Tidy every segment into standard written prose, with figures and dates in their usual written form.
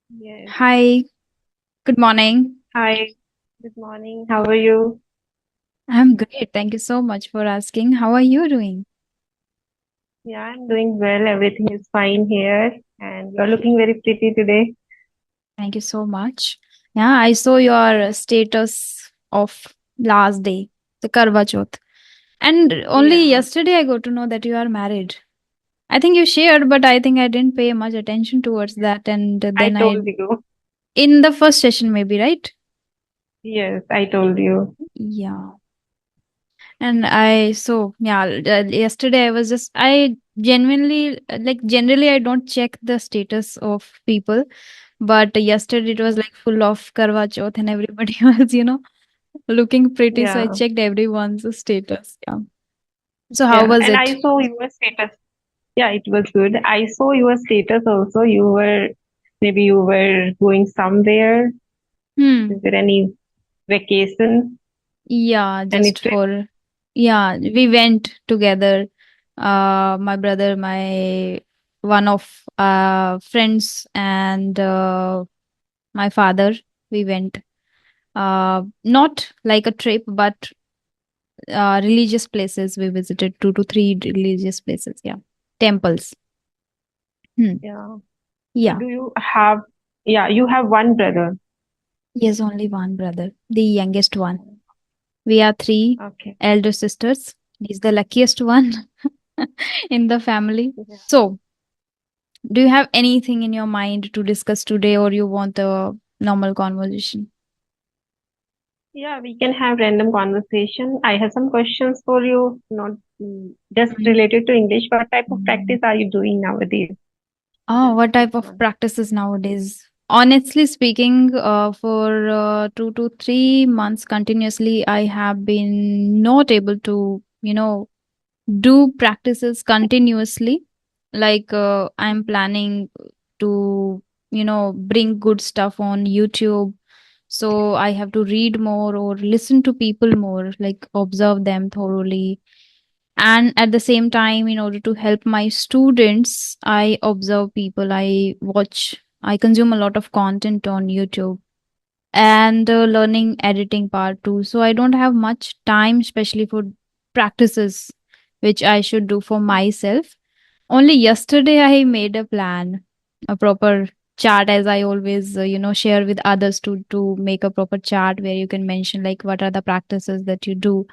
Yes. Hi, good morning. Hi. Good morning. How are you? I'm great. Thank you so much for asking. How are you doing? Yeah, I'm doing well. Everything is fine here. And you're looking very pretty today. Thank you so much. Yeah, I saw your status of last day, the Karwa Chauth. And only Yeah, yesterday I got to know that you are married. I think you shared, but I think I didn't pay much attention towards that. And I then told you. in the first session, maybe, right? Yes, I told you. Yeah. And yesterday I was I genuinely, generally, I don't check the status of people. But yesterday it was Mm. like full of Karwa Chauth and everybody was, looking pretty. So I Yeah, checked everyone's status. Yeah. So how yeah. was And it? I saw your status. Yeah, it was good. I saw your status also. Maybe you were going somewhere. Hmm. Is there any vacation, Yeah, any just trip? for, yeah, we went together. My brother, my one of friends, and my father, we went. Not like a trip, but religious places. We visited 2 to 3 religious places. Yeah. Temples. Hmm. Yeah. So Yeah. do you have, yeah, you have one brother. Yes, only one brother, the youngest one. We are three Okay. elder sisters. He's the luckiest one in the family. Yeah. So, do you have anything in your mind to discuss today, or you want a normal conversation? Yeah, we can have random conversation. I have some questions for you, not just Mm. related to English. What type of practice are you doing nowadays? Oh, Just what quick type of one. practices nowadays? Honestly speaking, for 2 to 3 months continuously, I have been not able to, do practices continuously. Like I'm planning to, bring good stuff on YouTube. So I have to read more or listen to people more, like observe them thoroughly. And at the same time, in order to help my students, I observe people, I consume a lot of content on YouTube, and learning editing part too. So I don't have much time, especially for practices which I should do for myself. Only yesterday I made a plan, a proper chart, as I always share with others, to make a proper chart where you can mention like what are the practices that you do.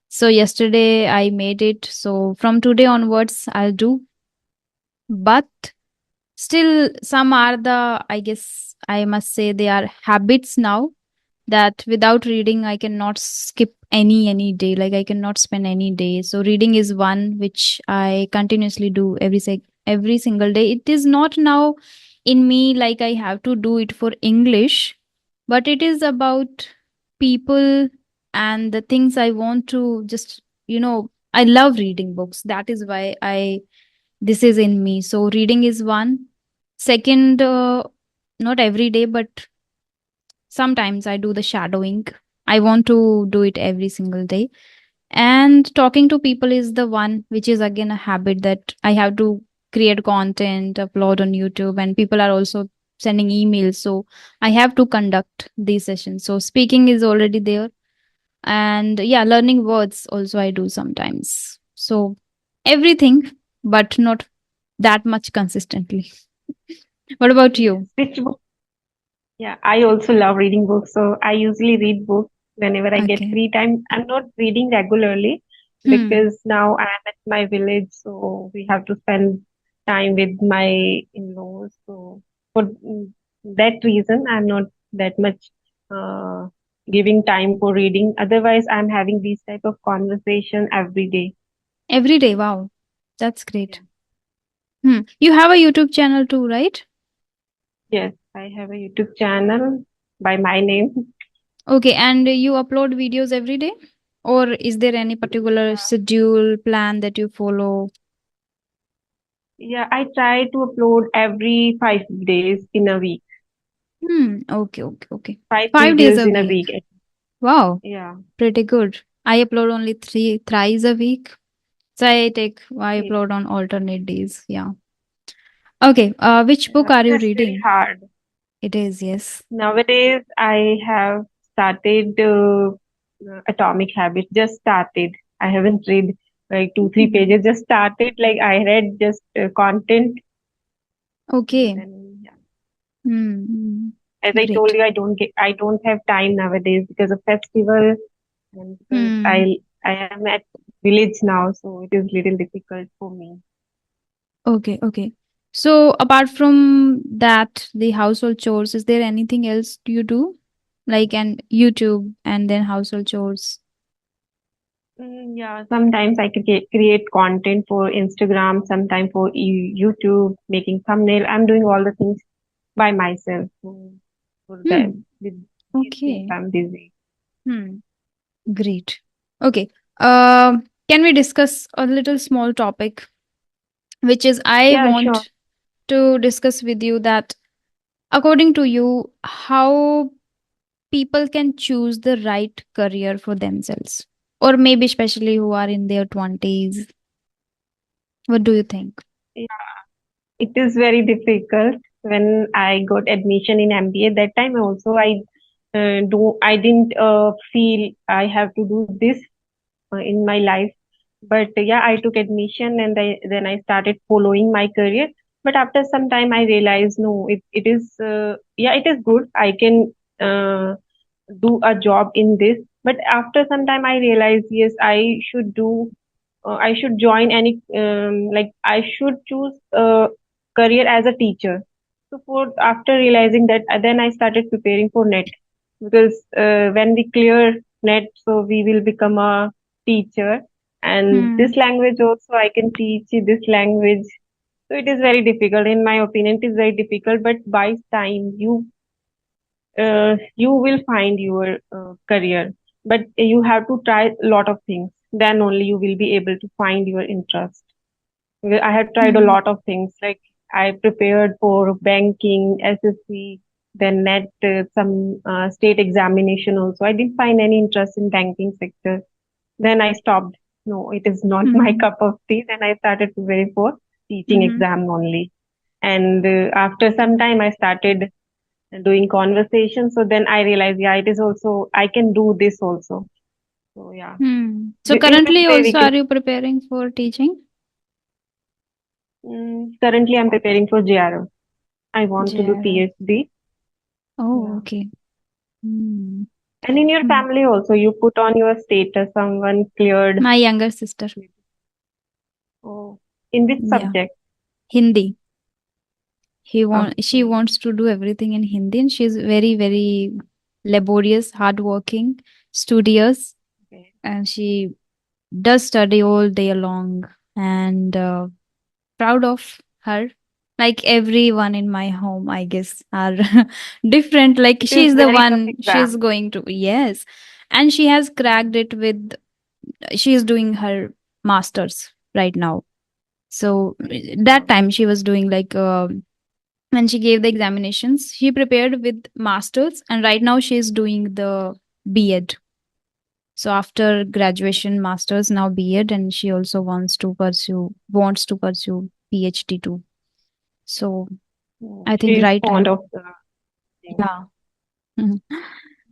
So yesterday I made it. So from today onwards I'll do. But still, some are the, I guess I must say, they are habits now, that without reading I cannot skip any day. Like I cannot spend any day. So reading is one which I continuously do every single day. It is not now in me like I have to do it for English, but it is about people and the things I want to just, I love reading books. That is why I this is in me. So reading is one. Second, not every day, but sometimes I do the shadowing. I want to do it every single day. And talking to people is the one, which is again a habit that I have to create content, upload on YouTube, and people are also sending emails. So I have to conduct these sessions. So speaking is already there. And yeah, learning words also I do sometimes. So everything, but not that much consistently. What about Yes. you? Which book? Yeah, I also love reading books. So I usually read books whenever I get Okay. free time. I'm not reading regularly Hmm. because now I'm at my village, so we have to spend time with my in-laws. So for that reason, I'm not that much uh, giving time for reading. Otherwise, I'm having these type of conversation every day. Every day. Wow. That's Yeah. great. Hmm. You have a YouTube channel too, right? Yes, I have a YouTube channel by my name. Okay. And you upload videos every day? Or is there any particular Yeah. schedule plan that you follow? Yeah, I try to upload every 5 days in a week. Hmm. Okay. Okay. Okay. Five 5 days videos a in a week. week. Wow. Yeah. Pretty good. I upload only thrice a week. So I Yeah. upload on alternate days. Yeah. Okay. Which book Yeah, are you that's very reading? hard. It is, yes. Nowadays, I have started Atomic Habits. Just started. I haven't read like two, three Hmm. pages. Just started. Like I read just content, and Okay. then yeah. Hmm. As I told Great. you, I don't have time nowadays because of festival and because Hmm. I am at village now, so it is little difficult for me. Okay, okay. So apart from that, the household chores, is there anything else you do? Like an YouTube and then household chores. Yeah, sometimes I create content for Instagram, sometimes for YouTube, making thumbnail. I'm doing all the things by myself. So for that, Hmm. with these things, Okay. I'm busy. Hmm. Great. Okay. Can we discuss a little small topic, which is I Yeah, sure. want to discuss with you that according to you, how people can choose the right career for themselves, or maybe especially who are in their 20s. What do you think? Yeah, it is very difficult. When I got admission in MBA, that time also I didn't feel I have to do this in my life. But yeah, I took admission and then I started following my career. But after some time, I realized no, it is yeah, it is good. I can do a job in this. But after some time, I realized yes, I should join any like I should choose a career as a teacher. So for after realizing that, then I started preparing for NET because when we clear NET, so we will become a teacher. And Hmm. this language also I can teach this language. So it is very difficult. In my opinion, it is very difficult. But by time you will find your career, but you have to try a lot of things. Then only you will be able to find your interest. Because I have tried a Hmm. lot of things. Like I prepared for banking, SSC, then net some state examination also. I didn't find any interest in banking sector. Then I stopped. No, it is not my Hmm. cup of tea. Then I started preparing for teaching Hmm. exam only. And after some time, I started doing conversation. So then I realized, yeah, it is also, I can do this also. So yeah, Hmm. So in this currently way we also can, are you preparing for teaching? currently I'm preparing for JRO. I want to do JRF. PhD. Oh, Yeah. okay. Hmm. And in your Hmm. family also, you put on your status, someone cleared. My younger sister. Oh, in which Yeah. subject? Hindi. She Okay. wants to do everything in Hindi, and she's very, very laborious, hardworking, studious, Okay. and she does study all day long. And proud of her. Like everyone in my home, I guess, are different. Like It is she's the very tough one, she's exam. going to, yes. And she has cracked it with, she is doing her master's right now. So that Wow. time she was doing like, when she gave the examinations, she prepared with masters, and right now she is doing the B.Ed. So after graduation, masters, now B.Ed, and she also wants to pursue PhD too. So I She think is right fond time. of the thing. Yeah. Mhm.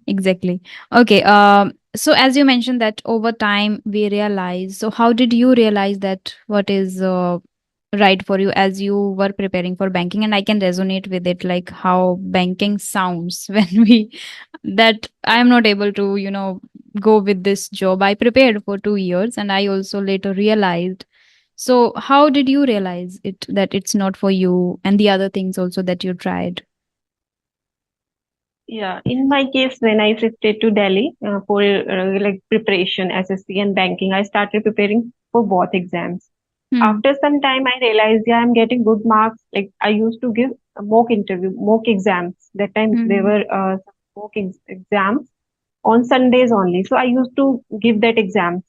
Exactly. Okay. So as you mentioned that over time we realize. So how did you realize that what is right for you as you were preparing for banking? And I can resonate with it, like how banking sounds when we that I am not able to, go with this job. I prepared for 2 years, and I also later realized. So how did you realize it that it's not for you, and the other things also that you tried? Yeah, in my case, when I shifted to Delhi for like preparation, SSC and banking, I started preparing for both exams. Hmm. After some time, I realized, yeah, I'm getting good marks. Like I used to give a mock exams. That time there Hmm. were some exams on Sundays only. So I used to give that exams.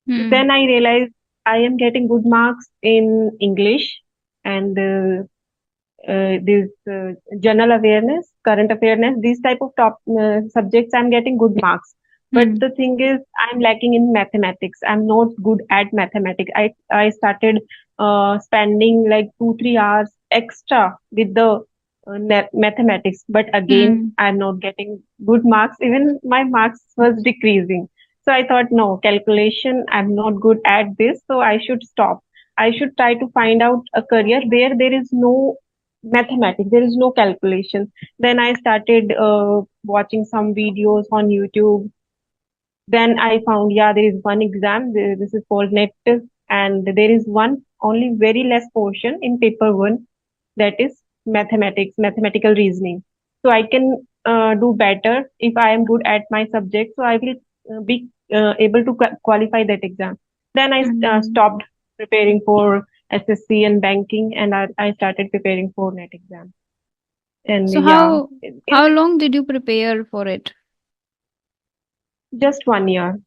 Hmm. Then I realized I am getting good marks in English and this general awareness, current awareness, these type of top subjects, I'm getting good marks. But Hmm. the thing is, I'm lacking in mathematics. I'm not good at mathematics. I started spending like 2 3 hours extra with the mathematics, but again Hmm. I'm not getting good marks. Even my marks was decreasing. So I thought, no, calculation, I'm not good at this, so I should stop. I should try to find out a career where there is no mathematics, there is no calculation. Then I started watching some videos on YouTube. Then I found, yeah, there is one exam. This is called NET, and there is one only very less portion in paper one, that is mathematics, mathematical reasoning. So I can do better if I am good at my subject. So I will be able to qualify that exam. Then I Hmm. stopped preparing for SSC and banking, and I started preparing for NET exam. And So yeah, how long did you prepare for it? just 1 year.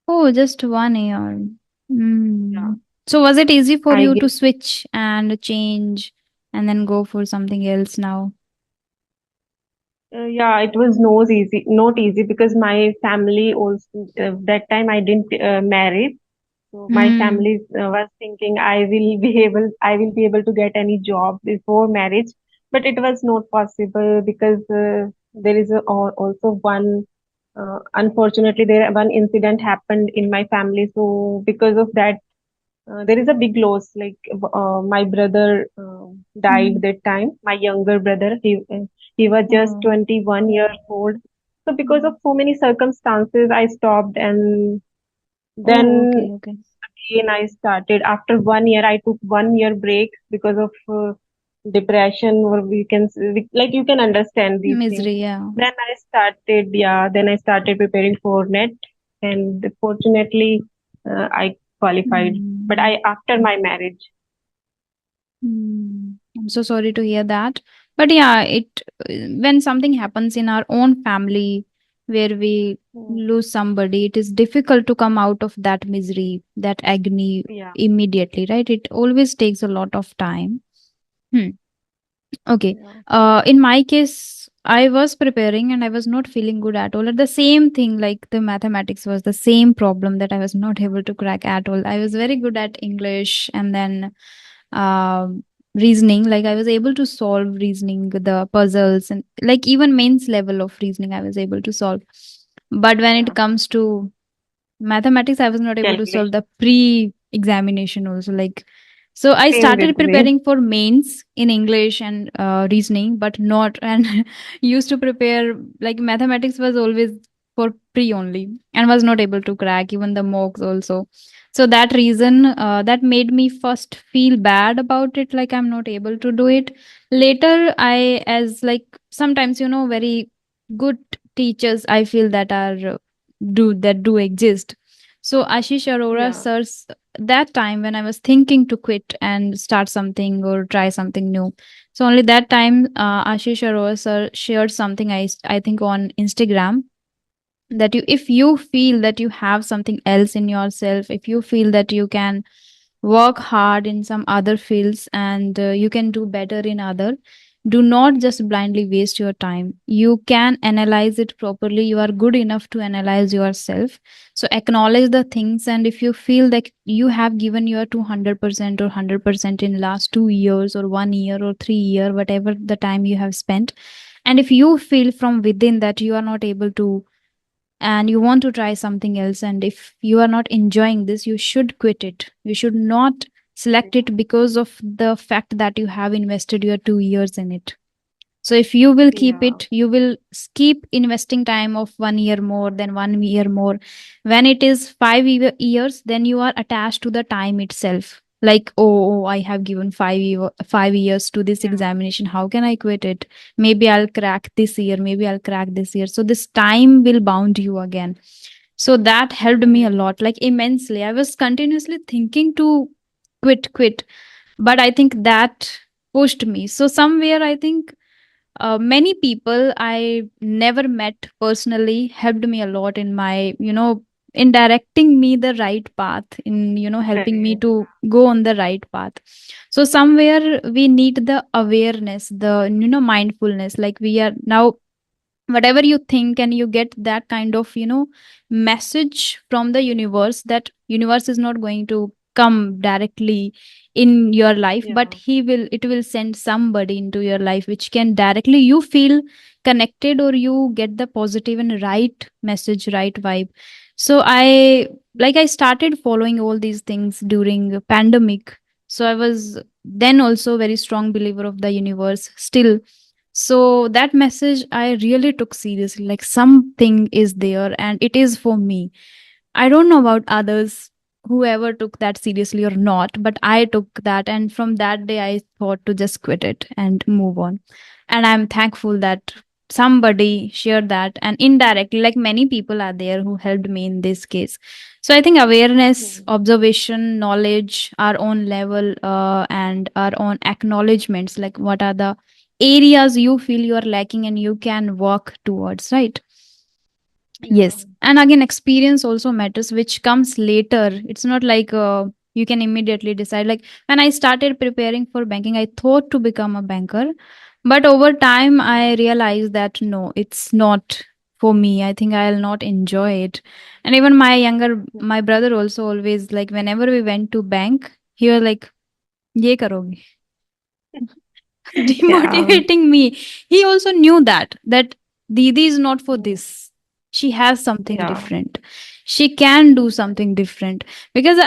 Oh, just 1 year. Yeah, Hmm. So was it easy for I you gave. to switch and change and then go for something else now? Yeah, it was not easy because my family also, that time I didn't marry. So my Hmm. family was thinking I will be able to get any job before marriage, but it was not possible because there is also one, unfortunately, there one incident happened in my family. So because of that, there is a big loss. Like my brother died Hmm. that time. My younger brother, he was just Oh. 21 years old. So because of so many circumstances, I stopped, and Oh, then okay, okay. again I started. After 1 year, I took 1 year break because of depression, or like you can understand these things. Misery, yeah. Then I started preparing for NET, and fortunately, I qualified. But Hmm. I after my marriage. Hmm. I'm so sorry to hear that. But yeah, it when something happens in our own family where we Hmm. lose somebody, it is difficult to come out of that misery, that agony Yeah, immediately, right? It always takes a lot of time. Hmm. Okay. yeah, In my case, I was preparing and I was not feeling good at all. At the same thing, like the mathematics was the same problem that I was not able to crack at all. I was very good at English and then reasoning. Like I was able to solve reasoning, the puzzles, and like even mains level of reasoning, I was able to solve. But when it yeah. comes to mathematics, I was not able to solve Calculation. the pre-examination also. Like, so I Same started with me. preparing for mains in English and reasoning, but not and used to prepare like mathematics was always for pre only and was not able to crack even the mocks also. So that reason that made me first feel bad about it, like I'm not able to do it. Later, I as like sometimes very good teachers I feel that are do exist. So Ashish Arora Yeah. sirs, that time when I was thinking to quit and start something or try something new. So only that time Ashish Arora sir shared something I think on Instagram that you if you feel that you have something else in yourself, if you feel that you can work hard in some other fields and you can do better in other, do not just blindly waste your time. You can analyze it properly. You are good enough to analyze yourself, so acknowledge the things. And if you feel that you have given your 200% or 100% in last 2 years or 1 year or 3 year, whatever the time you have spent, and if you feel from within that you are not able to and you want to try something else, and if you are not enjoying this, you should quit it. You should not select it because of the fact that you have invested your 2 years in it. So if you will keep Yeah. it, you will keep investing time of 1 year more, than 1 year more. When it is 5 years, then you are attached to the time itself. Like, oh, I have given 5 years to this Yeah. examination. How can I quit it? Maybe I'll crack this year. Maybe I'll crack this year. So this time will bound you again. So that helped me a Correct. lot, like immensely. I was continuously thinking to quit, but I think that pushed me. So somewhere I think many people I never met personally helped me a lot in my, in directing me the right path, in, helping me Correct. to go on the right path. So somewhere we need the awareness, the, mindfulness. Like we are now, whatever you think and you get that kind of, message from the universe, that universe is not going to come directly in your life, but Yeah. it will send somebody into your life which can directly you feel connected, or you get the positive and right message, right vibe. So I started following all these things during pandemic. So I was then also very strong believer of the universe still. So that message I really took seriously, like something is there and it is for me. I don't know about others, whoever took that seriously or not, but I took that. And from that day, I thought to just quit it and move on. And I'm thankful that somebody shared that, and indirectly, like many people are there who helped me in this case. So I think awareness, Hmm. observation, knowledge, our own level, and our own acknowledgements, like what are the areas you feel you are lacking and you can work towards, right? Yeah. Yes. And again, experience also matters, which comes later. It's not like you can immediately decide. Like when I started preparing for banking, I thought to become a banker. But over time, I Hmm. realized that no, it's not for me. I think I'll not enjoy it. And even my brother also always, like, whenever we went to bank, he was like, ye karoge. Yeah. Demotivating me. He also knew that Didi is not for Hmm. this. She has something Yeah. different. She can do something different. Because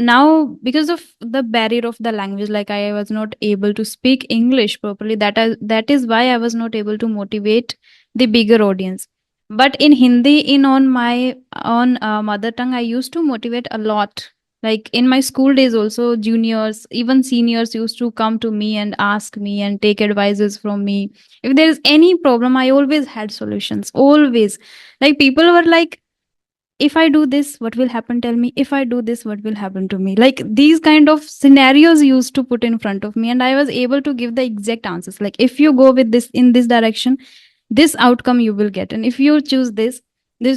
now because of the barrier of the language, like I was not able to speak English properly. That is why I was not able to motivate the bigger audience. But in Hindi, in on my on mother tongue, I used to motivate a lot. Like in my school days also, juniors, even seniors used to come to me and ask me and take advices from me. If there is any problem, I always had solutions, always. Like people were like, if I do this, what will happen? Tell me. If I do this, what will happen to me? Like these kind of scenarios used to put in front of me, and I was able to give the exact answers. Like if you go with this in this direction, this outcome you will get, and if you choose this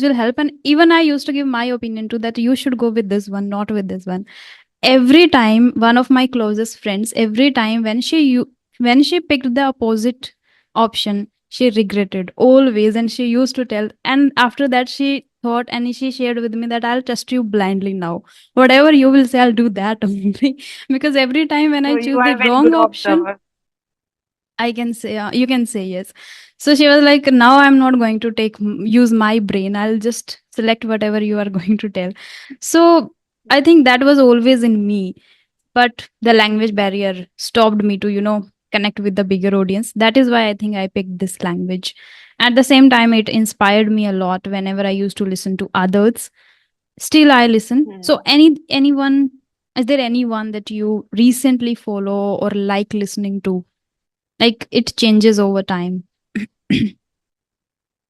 will help. And even I used to give my opinion to that, you should go with this one, not with this one. Every time one of my closest friends, every time when she picked the opposite option, she regretted always, and she used to tell. And after that, she thought and she shared with me that I'll trust you blindly now. Whatever you will say, I'll do that only. Because every time when So I you choose the are very wrong good option, observer. I can say, you can say yes. So she was like, now I'm not going to use my brain. I'll just select whatever you are going to tell. So I think that was always in me, but the language Hmm. barrier stopped me to connect with the bigger audience. That is why I think I picked this language. At the same time, it inspired me a lot whenever I used to listen to others. Still I listen. So Hmm. anyone, is there anyone that you recently follow or like listening to, like it changes over time?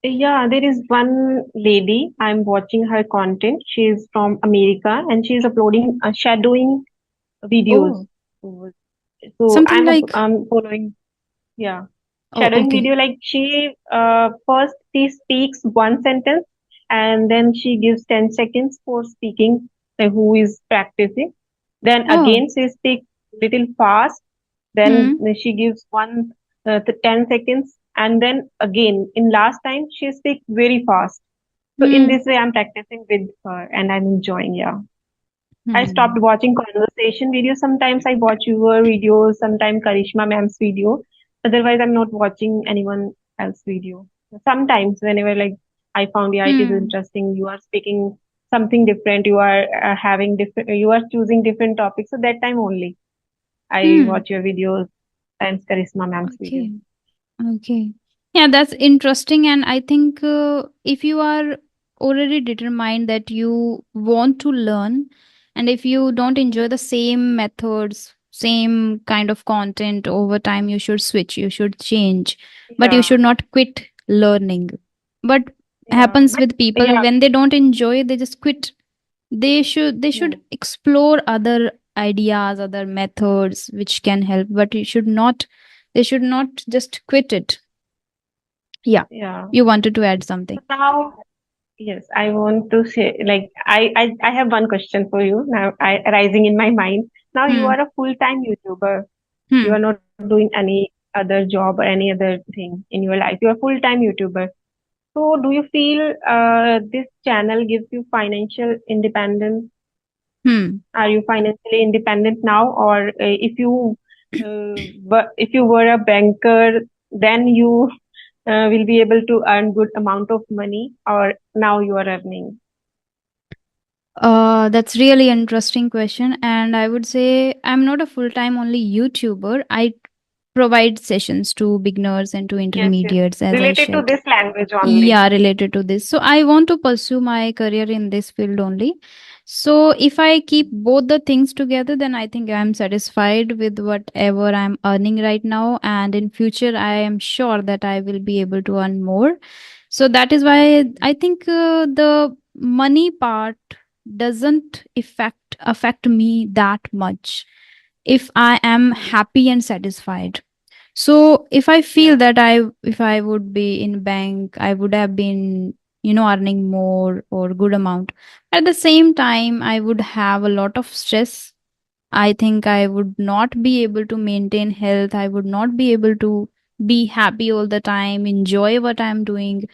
Yeah, there is one lady. I'm watching her content. She is from America and she is uploading shadowing videos. Oh, So so something like, I'm following. Yeah, oh, shadowing okay. video, like she first she speaks one sentence and then she gives 10 seconds for speaking, who is practicing. Then Oh. again she speaks little fast. Then Hmm. she gives 10 seconds, and then again in last time she speaks very fast. So in Hmm. this way I'm practicing with her and I'm enjoying. Yeah, I stopped Hmm. watching conversation videos. Sometimes I watch your videos, sometimes Karishma ma'am's video. Otherwise, I'm not watching anyone else video. Sometimes, whenever like I found, yeah, it is Hmm. interesting. You are speaking something different. You are having different. You are choosing different topics. So that time only I Hmm. watch your videos. Thanks, Karishma ma'am's video. Okay. Okay. Yeah, that's interesting. And I think if you are already determined that you want to learn, and if you don't enjoy Hmm. the same methods, same kind of content over time, you should switch, you should change, but you Yeah, should not quit learning. But yeah, happens but with people yeah. when they don't enjoy, they just quit. They should Hmm. explore other ideas, other methods which can help, but they should not just quit it. Yeah, Yeah. you wanted to add something. So now, yes, I want to say, like, I have one question for you now, arising in my mind. Now you Hmm. are a full-time YouTuber. You Hmm. are not doing any other job or any other thing in your life. You are a full-time YouTuber. So do you feel this channel gives you financial independence? Hmm. Are you financially independent now, or if you were a banker, then you will be able to earn good amount of money, or now you are earning? That's really interesting question, and I would say I'm not a full-time only YouTuber. I provide sessions to beginners and to Yes, yes. intermediates, as I Related to shared. this language only. Yeah, related to this. So I want to pursue my career in this field only. So if I keep both the things together, then I think I'm satisfied with whatever I'm earning right now. And in future, I am sure that I will be able to earn more. So that is why I think the money part doesn't affect me that much if I am Hmm. happy and satisfied. So if I feel Yeah. that if I would be in bank, I would have been, earning more or good amount. At the same time, I would have a lot of stress. I think I would not be able to maintain health. I would not be able to be happy all the time, enjoy what I'm doing.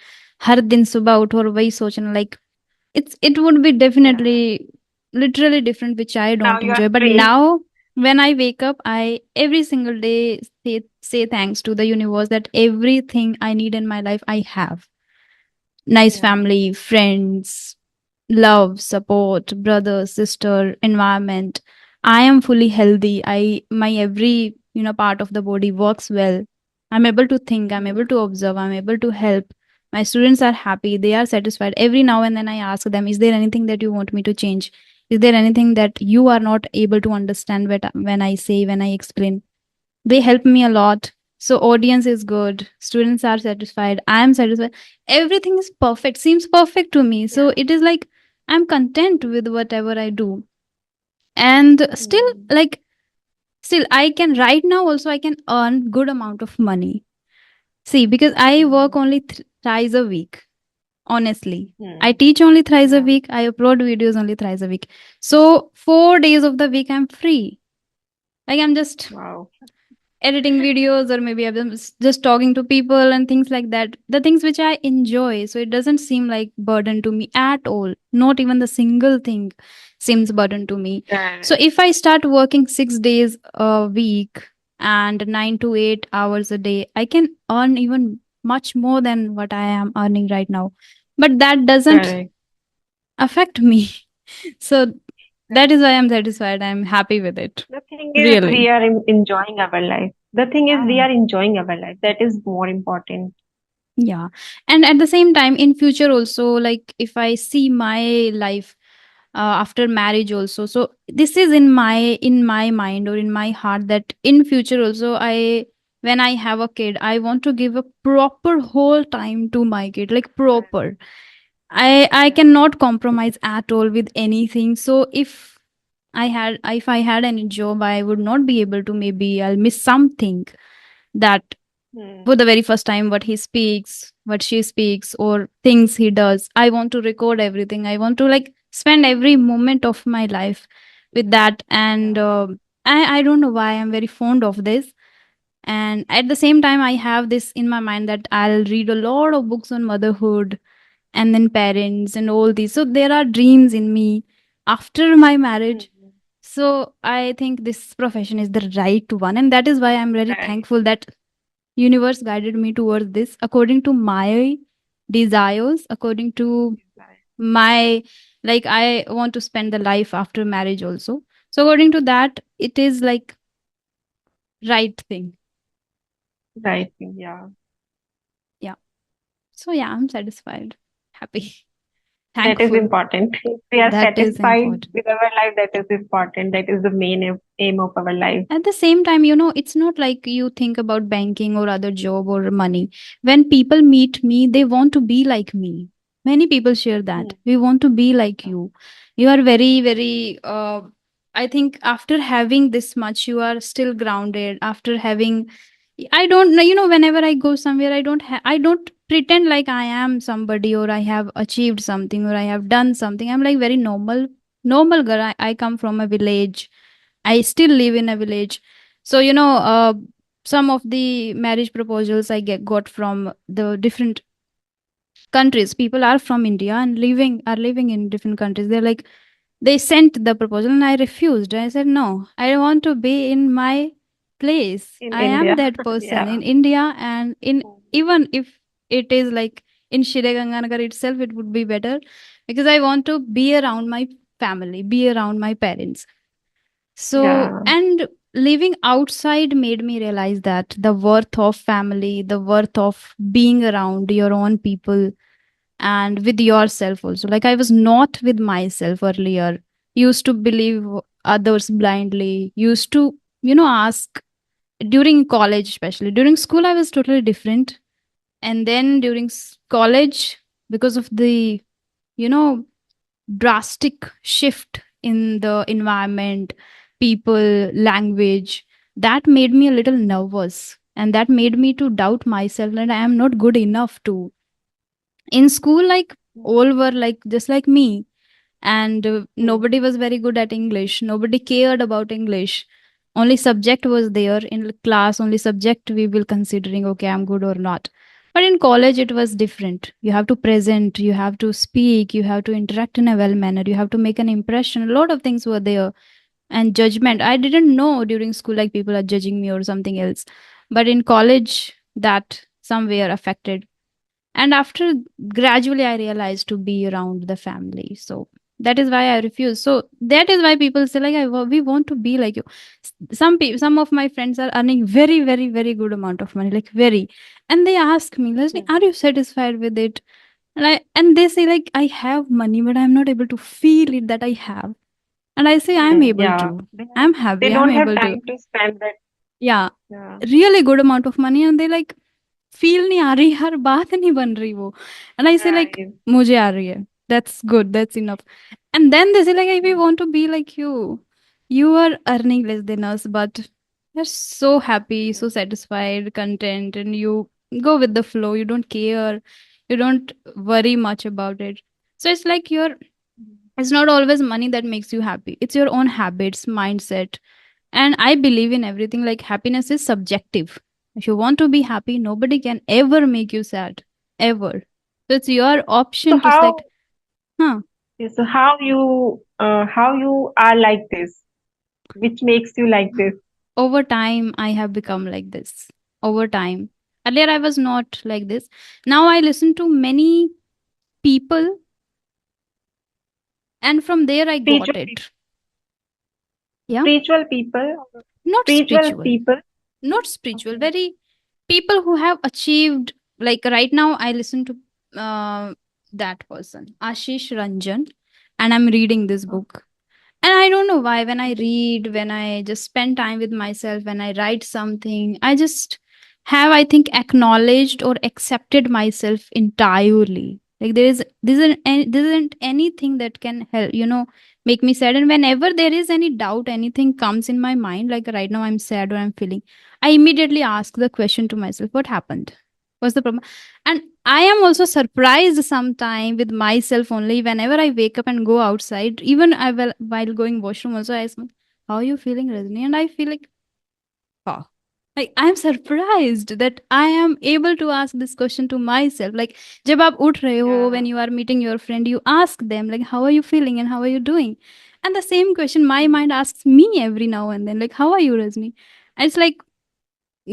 हर दिन सुबह उठो और वही सोचना, like it would be Yeah. definitely literally different, which I Now don't you are enjoy. But free. now when I wake up, I every single day say thanks to the universe that everything I need in my life I have. Nice Yeah. family, friends, love, support, brother, sister, environment. I am fully healthy. My every part of the body works well. I'm able to think, I'm able Hmm. to observe, I'm able to help. My students are happy, they are satisfied. Every now and then I ask them, is there anything that you want me to change? Is there anything that you are not able to understand when I say, when I explain? They help me a lot. So audience is good, students are satisfied, I am satisfied. Everything is perfect, seems perfect to me. So Yeah. it is like I'm content with whatever I do. And Hmm. still I can right now also I can earn good amount of money. See, because I work Hmm. only thrice a week, honestly. I Hmm. teach only thrice a Yeah. week, I upload videos only thrice a week. So 4 days of the week I'm free. Like I'm just Wow. editing videos, or maybe I'm just talking to people and things like that, the things which I enjoy. So it doesn't seem like burden to me at all, not even the single thing seems burden to me. So Correct. if I start working 6 days a week and 9 to 8 hours a day, I can earn even much more than what I am earning right now, but that doesn't Correct. affect me. So that Correct. is why I'm satisfied, I'm happy with it, The thing is, we really. are enjoying our life. The thing is, we Yeah. are enjoying our life. That is more important. Yeah. And at the same time, in future also, like if I see my life after marriage also, so this is in my mind or in my heart that in future also, when I have a kid, I want to give a proper whole time to my kid, like Correct. proper. I Yeah. cannot compromise at all with anything. So if I had any job, I would not be able to, maybe I'll miss something, that for Hmm. the very first time, what he speaks, what she speaks, or things he does, I want to record everything. I want to like spend every moment of my life with that. And Yeah. I don't know why I'm very fond of this. And at the same time, I have this in my mind that I'll read a lot of books on motherhood and then parents and all these. So there are dreams in me after my marriage. Hmm. So I think this profession is the right one, and that is why I'm very Right. thankful that universe guided me towards this according to my desires, according to Right. my, like I want to spend the life after marriage also. So according to that, it is like right thing. Right. Yeah. Yeah. So yeah, I'm satisfied, happy, That is thankful. important. If we are That is satisfied important. with our life, that is important. That is the main aim of our life. At the same time, it's not like you think about banking or other job or money. When people meet me, they want to be like me. Many people share that. Hmm. We want to be like you. You are very, very, I think after having this much, you are still grounded. After having, I don't know, whenever I go somewhere, I don't pretend like I am somebody or I have achieved something or I have done something. I'm like very normal girl. I come from a village. I still live in a village. So, some of the marriage proposals I got from the different countries. People are from India and living in different countries. They're like, They sent the proposal and I refused. I said, no, I want to be in my place. In I am India. that person Yeah. in India, and in Mm. even if it is like in Shiraganganagar itself, it would be better because I want to be around my family, be around my parents. So, Yeah. and living outside made me realize that the worth of family, the worth of being around your own people and with yourself also. Like I was not with myself earlier, used to believe others blindly, used to, ask during college, especially during school, I was totally different. And then during college, because of the, you know, drastic shift in the environment, people, language, that made me a little nervous. And that made me to doubt myself that I am not good enough to. In school, like all were like just like me, and Mm. nobody was very good at English. Nobody cared about English. Only subject was there in class. Only subject we will considering okay, I'm good or not. But in college, it was different. You have to present. You have to speak. You have to interact in a well manner. You have to make an impression. A lot of things were there, and judgment. I didn't know during school like people are judging me or something else, but in college that somewhere affected. And after gradually I realized to be around the family, so that is why I refuse. So that is why people say like we want to be like you. Some people, some of my friends are earning very very very good amount of money, like very, and they ask me, Leslie, Mm. are you satisfied with it? And they say like I have money but I'm not able to feel it that I have. And I say I'm Mm. able Yeah. to, I'm They happy, I'm don't have able to. time to spend that. Yeah, Yeah. really good amount of money, and they like feel नहीं आ रही यार, बात नहीं बन रही वो. And I say like Right. मुझे आ रही है, that's good, that's enough. And then they say like if we Mm. want to be like you are earning less than us but you're so happy, so satisfied, content, and you go with the flow, you don't care, you don't worry much about it. So it's like Mm. it's not always money that makes you happy, it's your own habits, mindset. And I believe in everything, like happiness is subjective. If you want to be happy, nobody can ever make you sad. Ever. So it's your So option to select. how Huh. so how you are like this? Which makes you like this? Over time, I have become like this. Over time. Earlier, I was not like this. Now I listen to many people, and from there, I Spiritual got people, it. Yeah. spiritual people, Not spiritual spiritual. people. Not spiritual. Okay. Very people who have achieved, like right now I listen to that person Ashish Ranjan, and I'm reading this book. And I don't know why, when I read, when I just spend time with myself, when I write something, I just have, I think, acknowledged or accepted myself entirely. Like there isn't anything that can help, make me sad. And whenever there is any doubt, anything comes in my mind, like right now I'm sad or I'm feeling, I immediately ask the question to myself, what happened? What's the problem? And I am also surprised sometime with myself only whenever I wake up and go outside. Even I will, while going washroom also, I ask, how are you feeling, Rajni? And I feel like, oh, like I'm surprised that I am able to ask this question to myself. Like, जब आप उठ रहे हो, Yeah. when you are meeting your friend, you ask them like, how are you feeling and how are you doing? And the same question my Mm. mind asks me every now and then, like, how are you, Rajni? And it's like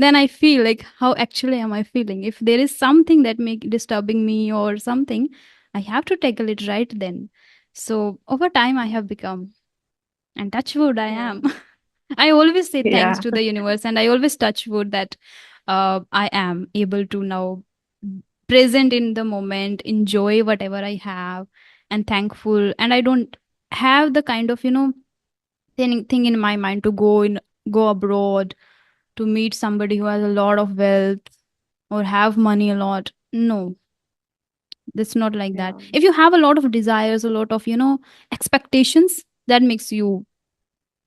then I feel like how actually am I feeling? If there is something that make disturbing me or something, I have to tackle it right then. So over time I have become, and touch wood I Yeah. am. I always say thanks Yeah. to the universe, and I always touch wood that I am able to now present in the moment, enjoy whatever I have, and thankful. And I don't have the kind of thing in my mind to go abroad to meet somebody who has a lot of wealth or have money a lot. No, it's not like that. Yeah. If you have a lot of desires, a lot of, expectations, that makes you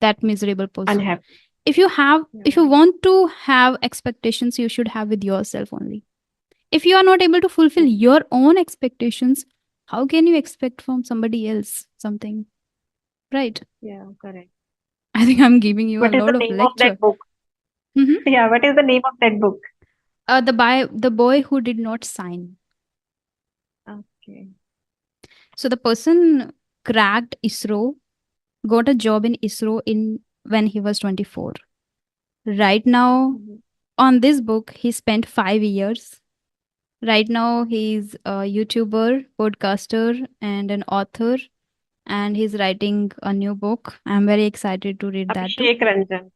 that miserable person. Unhappy. If Yeah. you want to have expectations, you should have with yourself only. If you are not able to fulfill Mm. your own expectations, how can you expect from somebody else something? Right? Yeah. Correct. I think I'm giving you a What is the lot of name of lecture. that book? Mhm. Yeah. What is the name of that book? The boy who did not sign. Okay. So the person cracked ISRO. got a job in ISRO in when he was 24. Right now, Mhm. on this book, he spent 5 years. Right now, he's a YouTuber, podcaster, and an author, and he's writing a new book. I'm very excited to read that too. Abhishek Ranjan.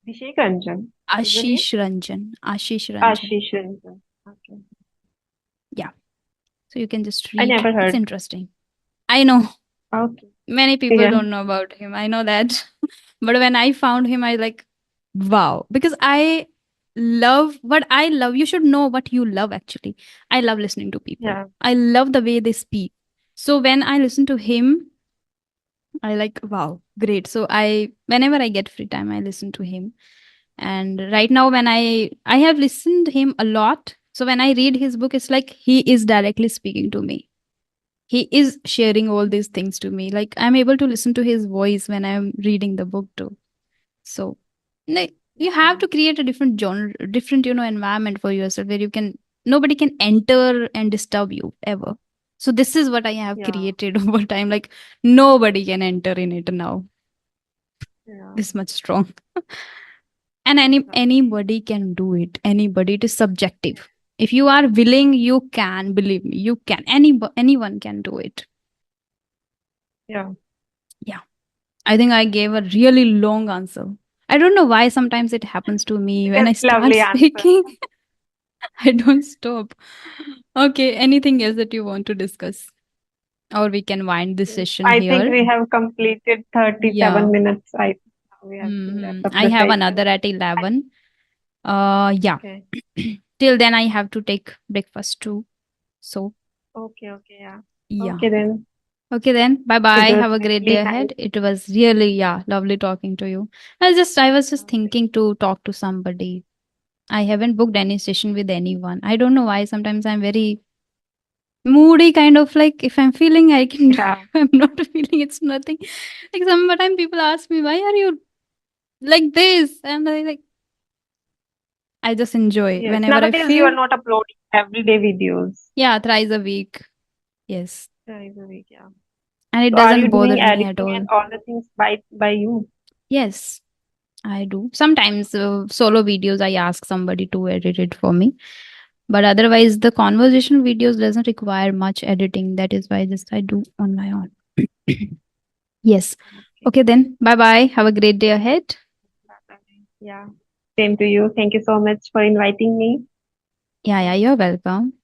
Abhishek Ranjan is the name? Ashish Ranjan. Ashish Ranjan. Ashish Ranjan. Okay. Yeah. So you can just I read. never It's heard. interesting. I know Okay. many people Yeah. don't know about him. I know that. But when I found him, I like, wow. Because I love what I love. You should know what you love actually. I love listening to people. Yeah. I love the way they speak. So when I listen to him, I like, wow, great. So whenever I get free time, I listen to him. And right now, when I have listened to him a lot. So when I read his book, it's like he is directly speaking to me. He is sharing all these things to me. Like I'm able to listen to his voice when I'm reading the book too. So like you have Yeah. to create a different genre, different, environment for yourself where nobody can enter and disturb you ever. So this is what I have Yeah. created over time. Like nobody can enter in it now. Yeah. This much strong. And Yeah. anybody can do it. Anybody, it is subjective. If you are willing, you can, believe me, you can. Anyone can do it. Yeah. Yeah. I think I gave a really long answer. I don't know why sometimes it happens to me when I That's start lovely answer. speaking. I don't stop. Okay, anything else that you want to discuss? Or we can wind this Yes. session I think here. we have completed 37 Yeah. minutes. I think now we have to wrap up I the have session. another at I- 11. Yeah. Okay. Till then, I have to take breakfast too. So, Okay. Okay. Yeah. yeah. Okay then. Okay, then. Bye It bye. was Have a great day really nice. ahead. It was really, yeah, lovely talking to you. I was just Okay. thinking to talk to somebody. I haven't booked any session with anyone. I don't know why. Sometimes I'm very moody, kind of like if I'm feeling, I can do. Yeah. If I'm not feeling, it's nothing. Like sometimes people ask me, why are you like this? And I just enjoy Yes. whenever I Nowadays you are feel. not uploading everyday videos. Yeah, thrice a week. Yes. Twice a week. Yeah. And it So are doesn't you bother doing me at editing and all. all the things by you? Yes, I do. Sometimes solo videos, I ask somebody to edit it for me. But otherwise, the conversation videos doesn't require much editing. That is why just I do on my own. Yes. Okay. Okay, then. Bye bye. Have a great day ahead. Bye-bye. Yeah. Same to you. Thank you so much for inviting me. Yeah, you're welcome.